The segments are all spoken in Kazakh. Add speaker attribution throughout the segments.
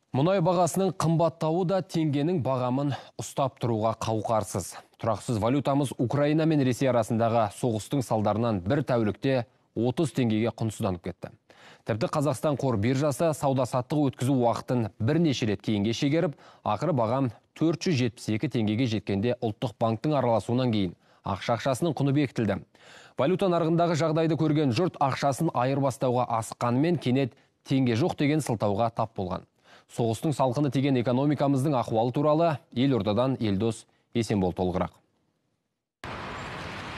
Speaker 1: Мұнай бағасының қымбаттауы да теңгенің бағамын ұстап тұруға қауқарсыз. Тұрақсыз валютамыз Украина мен Ресей арасындағы соғыстың салдарынан бір тәулікте 30 теңгеге құнсызданып кетті. Тіпті Қазақстан қор биржасы сауда-саттық өткізу уақытын бірнеше рет кейінге шегеріп, ақыры бағам 472 теңгеге жеткенде ұлттық банктың араласуынан кейін ақшасының құны бекітілді. Валюта нарығындағы жағдайды көрген жұрт ақшасын айырбастауға асыққанымен кенет теңге жоқ деген сылтауға тап болған. Соғыстың салқыны тиген экономикамыздың ахуалы туралы Елордадан Елдос Есенбол толығырақ.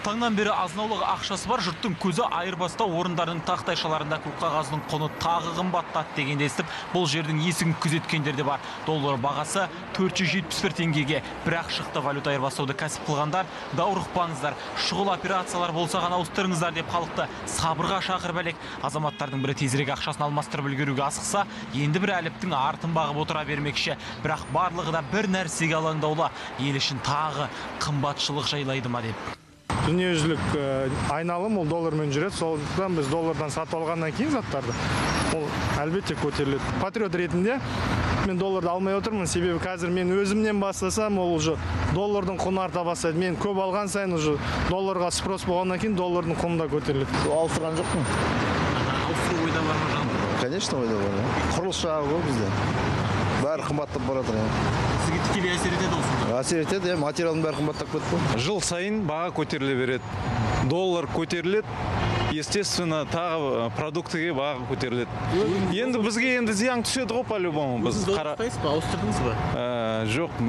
Speaker 2: Таңнан бері азынаулығы ақшасы бар жұрттың көзі айырбастау орындарының тақтайшаларында көк қағаздың құны тағы қымбаттады дегенді естіп, бұл жердің есігін күзеткендер де бар. Доллар бағасы 471 теңгеге, бірақ шықты валюта айырбастауды кәсіп қылғандар, даурықпаңыздар, шұғыл операциялар болса ғана ауыстырыңыздар деп халықты сабырға шақырып әлек. Азаматтардың бірі тезірек ақшасын алмастырып үлгеруге асықса, енді бір әліптің артын бағып отыра бермекші. Бірақ барлығы да бір нәрсеге алаңдаулы, ел үшін тағы қымбатшылық жайлайды ма деп.
Speaker 3: Дүниежүзілік айналым ол доллармен жүреді, сондықтан біз доллардан сатып алғаннан кейін заттарды ол әлбетте көтеріледі. Патриот ретінде мен долларды алмай отырмын, себебі қазір мен өзімнен бастасам, ол уже доллардың құны арта бастайды. Мен көп алған сайын уже долларға спрос болғаннан кейін доллардың құны да көтеріледі.
Speaker 4: Ауыстырған жоқпын.
Speaker 2: Ауыстыру ойда бар ма жаным?
Speaker 4: Конечно, ойда бар. Құрылыс жағы ғой бізде. Бәрі қымбаттап бара жатыр.
Speaker 2: Сізге тікелей әсер етеді осында?
Speaker 4: Әсер етеді, материалдың бәрі қымбаттап кетті.
Speaker 5: Жыл сайын баға көтеріле береді. Доллар көтеріледі. Естественно, тағы продуктыға баға көтеріледі. Енді бізге зиян түседі ғой по-любому.
Speaker 2: Сіз долларсыз ба? Ауыстырдыңыз ба?
Speaker 5: Жоқ,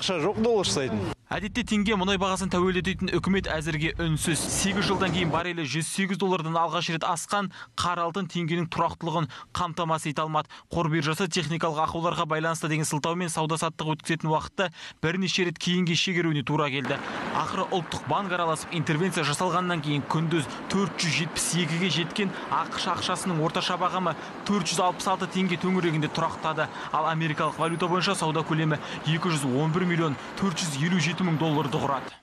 Speaker 5: ақша жоқ доллар ұстайтын.
Speaker 2: Әдетте теңге мұнай бағасын тәуелді ететін үкімет әзірге үнсіз. 8 жылдан кейін барелі 108 доллардан алғаш рет асқан қара алтын теңгенің тұрақтылығын қамтамасыз ете алмады. Қор биржасы техникалық ақауларға байланысты деген сылтаумен сауда-саттық өткізетін уақытты бірнеше рет кейінге шегеруіне тура келді. Ақыры ұлттық банк араласып интервенция жасалғаннан кейін күндіз 472-ге жеткен ақш ақшасының орташа бағамы 466 теңге төңірегінде тұрақтады. Ал америкалық валюта бойынша сауда көлемі 211 миллион 457 мың долларды құрады.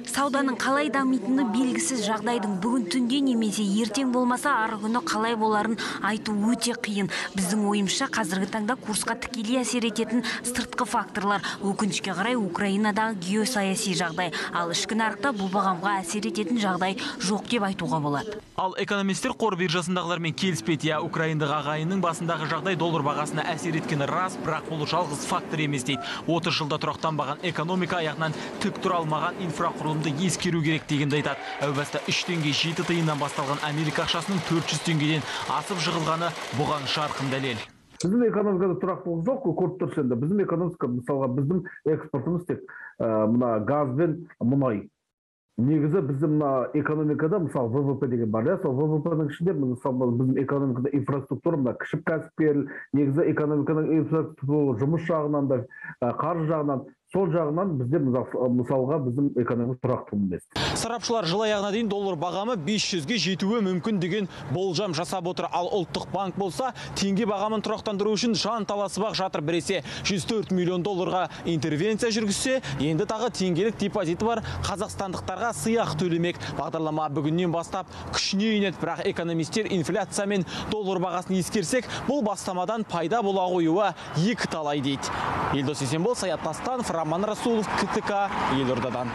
Speaker 6: Сауданың қалай дамитыны белгісіз, жағдайдың бүгін түнде немесе ертең болмаса ары күні қалай боларын айту өте қиын. Біздің ойымызша қазіргі таңда курсқа тікелей әсер ететін сыртқы факторлар, өкінішке қарай Украинадағы геосаяси жағдай, ал ішкі нарықта бұл бағамға әсер ететін жағдай жоқ деп айтуға болады.
Speaker 2: Ал экономистер қор биржасындағылармен келіспейді. Украинадағы ағайынның басындағы жағдай доллар бағасына әсер еткені рас, бірақ бұл жалғыз фактор емес дейді. 30 жылда тұрақтанбаған экономика аяғынан тік тұра алмаған инфрақұрылымды ескеру керек дегенді айтады. Әубаста 3 теңге 7 тиыннан басталған Америка ақшасының 400 теңгеден асып жығылғаны бұған жарқын дәлел.
Speaker 7: Біздің экономикада тұрақтылық жоқ, көріп тұрсыз енді. Біздің экономика, мысалға, біздің экспортымыз тек мына газ бен мұнай. Негізі біздің экономикада, мысалы, ВВП деген бар, сол ВВП-ның ішінде, мысалы, біздің экономикада инфраструктура, кішіп кәсіпкер, негізі экономиканың инфраструктура, жұмыс жағынан да, қаржы жағынан, сол жағынан бізде мысалға біздің экономика тұрақты емес.
Speaker 2: Сарапшылар жыл аяғына дейін доллар бағамы 500-ге жетуі мүмкін деген болжам жасап отыр. Ал ұлттық банк болса, теңге бағамын тұрақтандыру үшін жан таласып ақ жатыр. Біресе 104 миллион долларға интервенция жүргізсе, енді тағы теңгелік депозиті бар қазақстандықтарға сыйақы төлемек. Бағдарлама бүгіннен бастап күшіне енеді, бірақ экономистер инфляция мен доллар бағасын ескерсек, бұл бастамадан пайда бола қоюы екі талай дейді. Елдос Есенбол, Саят Настанов, Роман Расулов, КТК, Елордадан.